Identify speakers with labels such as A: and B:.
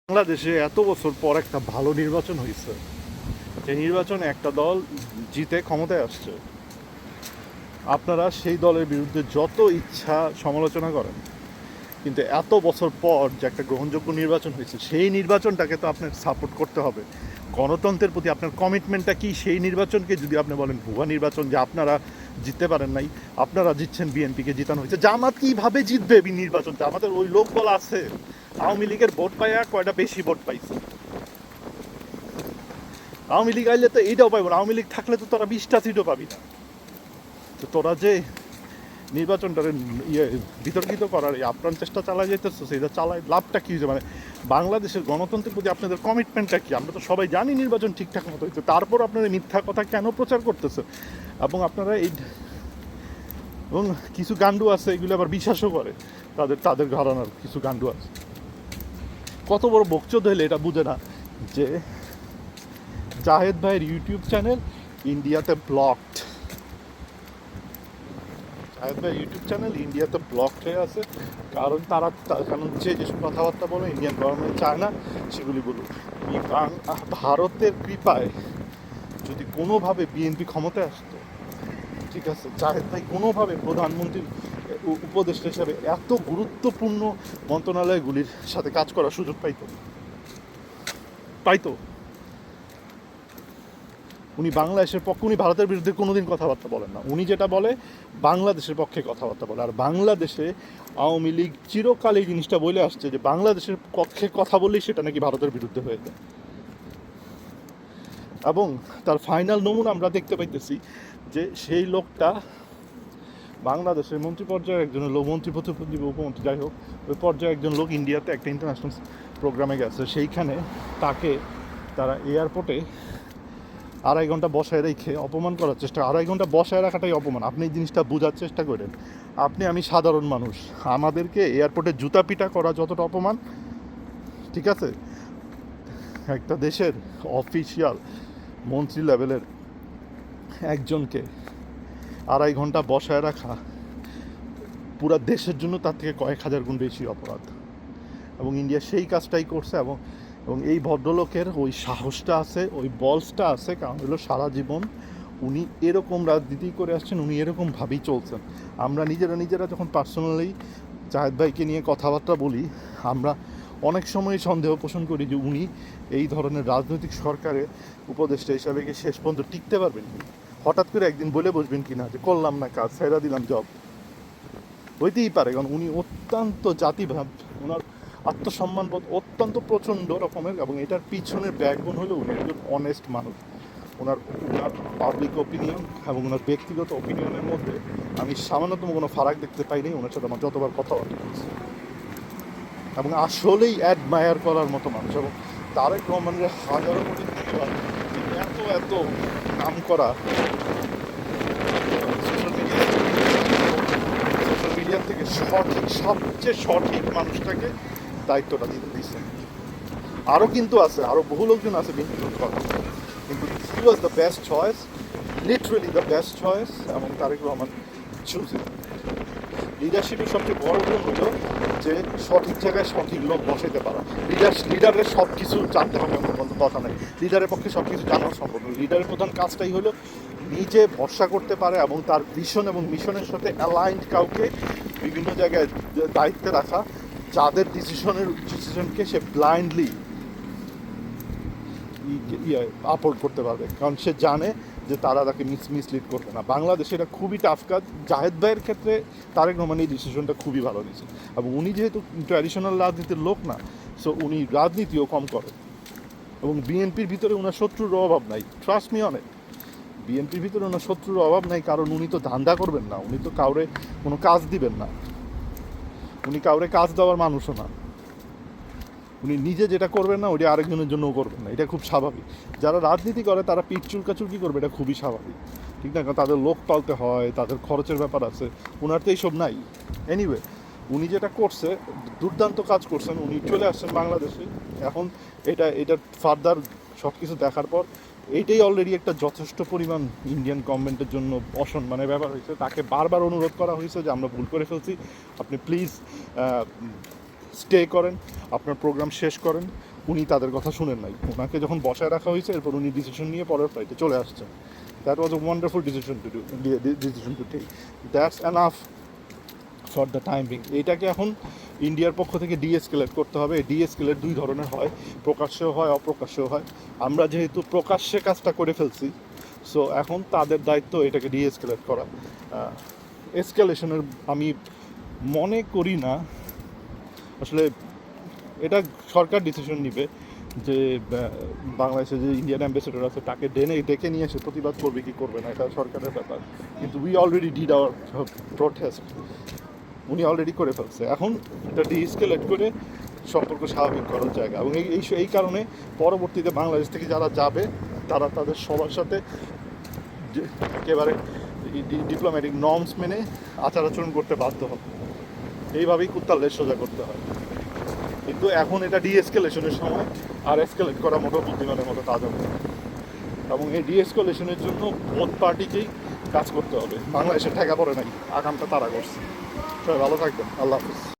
A: বাংলাদেশে এত বছর পর একটা ভালো নির্বাচন হয়েছে। এই নির্বাচনে একটা দল জিতে ক্ষমতায় আসছে। আপনারা সেই দলের বিরুদ্ধে যত ইচ্ছা সমালোচনা করেন, কিন্তু এত বছর পর যে একটা গ্রহণযোগ্য নির্বাচন হয়েছে, সেই নির্বাচনটাকে তো আপনার সাপোর্ট করতে হবে। গণতন্ত্রের প্রতি আপনার কমিটমেন্টটা কি? সেই নির্বাচনকে যদি আপনি বলেন ভুয়া নির্বাচন, যে আপনারা জিততে পারেন নাই, আপনারা জিতছেন, বিএনপিকে জিতানো হয়েছে, জামাত কীভাবে জিতবে নির্বাচনটা? আমাদের ওই লোকবল আছে। আওয়ামী লীগের ভোট পাইয়া কয়টা বেশি ভোট পাইছে? আওয়ামী লীগ আইলে তো এইটাও পাইব না, আওয়ামী লীগ থাকলে তো তোরা 20টা সিটও পাবি না। তো তোরা যে নির্বাচনটারে বিতর্কিত করার এই আপ্রাণ চেষ্টা চালাই যেতেছে, সেটা চালায় লাভটা কী হয়েছে? মানে বাংলাদেশের গণতন্ত্রের প্রতি আপনাদের কমিটমেন্টটা কি? আমরা তো সবাই জানি নির্বাচন ঠিকঠাক মতো হয়েছে, তারপর আপনারা মিথ্যা কথা কেন প্রচার করতেছে? এবং আপনারা এবং কিছু গান্ডু আছে, এগুলো আবার বিশ্বাসও করে, তাদের ঘরানার কিছু গান্ডু আছে। কত বড় বকচোদ হইলে এটা বুঝে না যে জাহেদ ভাইয়ের ইউটিউব চ্যানেল ইন্ডিয়াতে ব্লকড। জাহেদ ভাইয়ের ইউটিউব চ্যানেল ইন্ডিয়াতে ব্লকড হয়ে আছে, কারণ কারণ যেসব কথাবার্তা বলে ইন্ডিয়ান গভর্নমেন্ট চায় না সেগুলি বলুক। ভারতের কৃপায় যদি কোনোভাবে বিএনপি ক্ষমতায় আসতো, ঠিক আছে, জাহেদ ভাই কোনোভাবে প্রধানমন্ত্রীর উপদেষ্টা হিসাবে এত গুরুত্বপূর্ণ মন্ত্রণালয়গুলির সাথে কাজ করার সুযোগ পাইতো। উনি বাংলাদেশের পক্ষে, উনি ভারতের বিরুদ্ধে কোনোদিন কথাবার্তা বলেন না। উনি যেটা বলে বাংলাদেশের পক্ষে কথাবার্তা বলে। আর বাংলাদেশে আওয়ামী লীগ চিরকাল এই জিনিসটা বলে আসছে যে বাংলাদেশের পক্ষে কথা বললেই সেটা নাকি ভারতের বিরুদ্ধে হয়ে যায়। এবং তার ফাইনাল নমুনা আমরা দেখতে পাইতেছি যে সেই লোকটা বাংলাদেশের মন্ত্রী পর্যায়ে একজন লোক, মন্ত্রী প্রতিমন্ত্রী উপমন্ত্রী, যাই হোক, ওই পর্যায়ে একজন লোক ইন্ডিয়াতে একটা ইন্টারন্যাশনাল প্রোগ্রামে গেছে। সেইখানে তাকে তারা এয়ারপোর্টে 2.5 ঘন্টা বসায় রেখে অপমান করার চেষ্টা। 2.5 ঘন্টা বসায় রাখাটাই অপমান। আপনি এই জিনিসটা বোঝার চেষ্টা করেন। আমি সাধারণ মানুষ, আমাদেরকে এয়ারপোর্টে জুতা পিটা করা যতটা অপমান, ঠিক আছে, একটা দেশের অফিসিয়াল মন্ত্রী লেভেলের একজনকে 2.5 ঘন্টা বসায় রাখা পুরা দেশের জন্য তার থেকে কয়েক হাজার গুণ বেশি অপরাধ। এবং ইন্ডিয়া সেই কাজটাই করছে। এবং এই ভদ্রলোকের ওই সাহসটা আছে, ওই বলসটা আছে, কারণ হলো সারা জীবন উনি এরকম রাজনীতি করে আসছেন, উনি এরকমভাবেই চলছেন। আমরা নিজেরা যখন পার্সোনালি জাহেদ ভাইকে নিয়ে কথাবার্তা বলি, আমরা অনেক সময় সন্দেহ পোষণ করি যে উনি এই ধরনের রাজনৈতিক সরকারের উপদেষ্টা হিসাবে কি শেষ পর্যন্ত টিকতে পারবেন কি? হঠাৎ করে একদিন বলে বসবেন কি না যে করলাম না কাজ, ছেড়ে দিলাম জব? হইতেই পারে, কারণ উনি অত্যন্ত জাতিভাব, ওনার আত্মসম্মানবোধ অত্যন্ত প্রচণ্ড রকমের। এবং এটার পিছনের ব্যাকবোন হলো উনি একজন অনেস্ট মানুষ। ওনার পাবলিক ওপিনিয়ন এবং ওনার ব্যক্তিগত ওপিনিয়নের মধ্যে আমি সামান্যতম কোনো ফারাক দেখতে পাইনি। ওনার সাথে আমার যতবার কথাবার্তা বলছি, এবং আসলেই অ্যাডমায়ার করার মতো মানুষ। এবং তারেক রহমানের হাজারো কোটি এত নাম করা সোশ্যাল মিডিয়া থেকে সবচেয়ে সঠিক মানুষটাকে দায়িত্বটা দিতে দিচ্ছেন। আরও কিন্তু আছে, আরও বহু লোকজন আছে বিএনপির কথা, কিন্তু he was the best choice, literally the best choice. এবং তারেক রহমান চুজ। লিডারশিপের সবচেয়ে বড় গুণ হলো যে সঠিক জায়গায় সঠিক লোক বসাইতে পারা। লিডারের সব কিছু জানতে হবে এমন কোনো কথা নেই, লিডারের পক্ষে সব কিছু জানা সম্ভব নয়। লিডারের প্রধান কাজটাই হলো নিজে ভরসা করতে পারে এবং তার ভিশন এবং মিশনের সাথে অ্যালাইন্ড কাউকে বিভিন্ন জায়গায় দায়িত্বে রাখা, যাদের ডিসিশনকে সে ব্লাইন্ডলি আপলোড করতে পারবে, কারণ সে জানে যে তারা তাকে মিসলিড করবে না। বাংলাদেশে এটা খুবই টাফ কাজ। জাহেদ ভাইয়ের ক্ষেত্রে তারেক রহমান এই ডিসিশনটা খুবই ভালো নিয়েছে। এবং উনি যেহেতু ট্র্যাডিশনাল রাজনীতির লোক না, সো উনি রাজনীতিও কম করেন। এবং বিএনপির ভিতরে ওনার শত্রুর অভাব নাই, ট্রাস্ট মি অনেক। বিএনপির ভিতরে ওনার শত্রুর অভাব নাই, কারণ উনি তো ধান্দা করবেন না, উনি তো কাউরে কোনো কাজ দিবেন না, উনি কাউরে কাজ দেওয়ার মানুষও না। উনি নিজে যেটা করবেন না, ওটা আরেকজনের জন্যও করবেন না। এটা খুব স্বাভাবিক। যারা রাজনীতি করে তারা পিঠ চুলকাচুলকি করবে, এটা খুবই স্বাভাবিক, ঠিক না? কারণ তাদের লোক পালতে হয়, তাদের খরচের ব্যাপার আছে। ওনার তো এইসব নাই। এনিওয়ে, উনি যেটা করছে, দুর্দান্ত কাজ করছেন। উনি চলে আসছেন বাংলাদেশে। এখন এটা ফার্দার সব কিছু দেখার পর এইটাই অলরেডি একটা যথেষ্ট পরিমাণ ইন্ডিয়ান গভর্নমেন্টের জন্য অসম্মানের ব্যাপার হয়েছে। তাকে বারবার অনুরোধ করা হয়েছে যে আমরা ভুল করে ফেলছি, আপনি প্লিজ স্টে করেন, আপনার প্রোগ্রাম শেষ করেন। উনি তাদের কথা শুনেন নাই। ওনাকে যখন বসায় রাখা হয়েছে এরপর উনি ডিসিশন নিয়ে পরের ফ্লাইটে চলে আসছেন। That was a wonderful decision to take. That's enough for the time being. এইটাকে এখন ইন্ডিয়ার পক্ষ থেকে ডিএসকেলেট করতে হবে। ডিএসকেলেট দুই ধরনের হয়, প্রকাশ্যেও হয় অপ্রকাশ্যেও হয়। আমরা যেহেতু প্রকাশ্যে কাজটা করে ফেলছি, সো এখন তাদের দায়িত্ব এটাকে ডিএসকেলেট করা। এসকেলেশনের আমি মনে করি না আসলে, এটা সরকার ডিসিশন নিবে যে বাংলাদেশে যে ইন্ডিয়ান অ্যাম্বাসেডর আছে তাকে ডেকে নিয়ে এসে প্রতিবাদ করবে কি করবে না, এটা সরকারের ব্যাপার। কিন্তু we already did our protest, উনি অলরেডি করে ফেলছে। এখন এটা ডিএসকেলেট করে সম্পর্ক স্বাভাবিক করার জায়গা। এবং এই কারণে পরবর্তীতে বাংলাদেশ থেকে যারা যাবে তারা তাদের সবার সাথে একেবারে ডিপ্লোম্যাটিক নর্মস মেনে আচার আচরণ করতে বাধ্য হবে। এইভাবেই কুত্তার লেজ সোজা করতে হয়। কিন্তু এখন এটা ডিএসকেলেশনের সময়, আর এসকেলেট করা মোটো বুদ্ধিমানের মতো কাজ হবে। এবং এই ডিএসকেলেশনের জন্য বোথ পার্টিকেই কাজ করতে হবে। বাংলাদেশের ঠেকা পড়ে নাই, আগামটা তারা করছে। সবাই ভালো থাকবেন, আল্লাহ হাফিজ।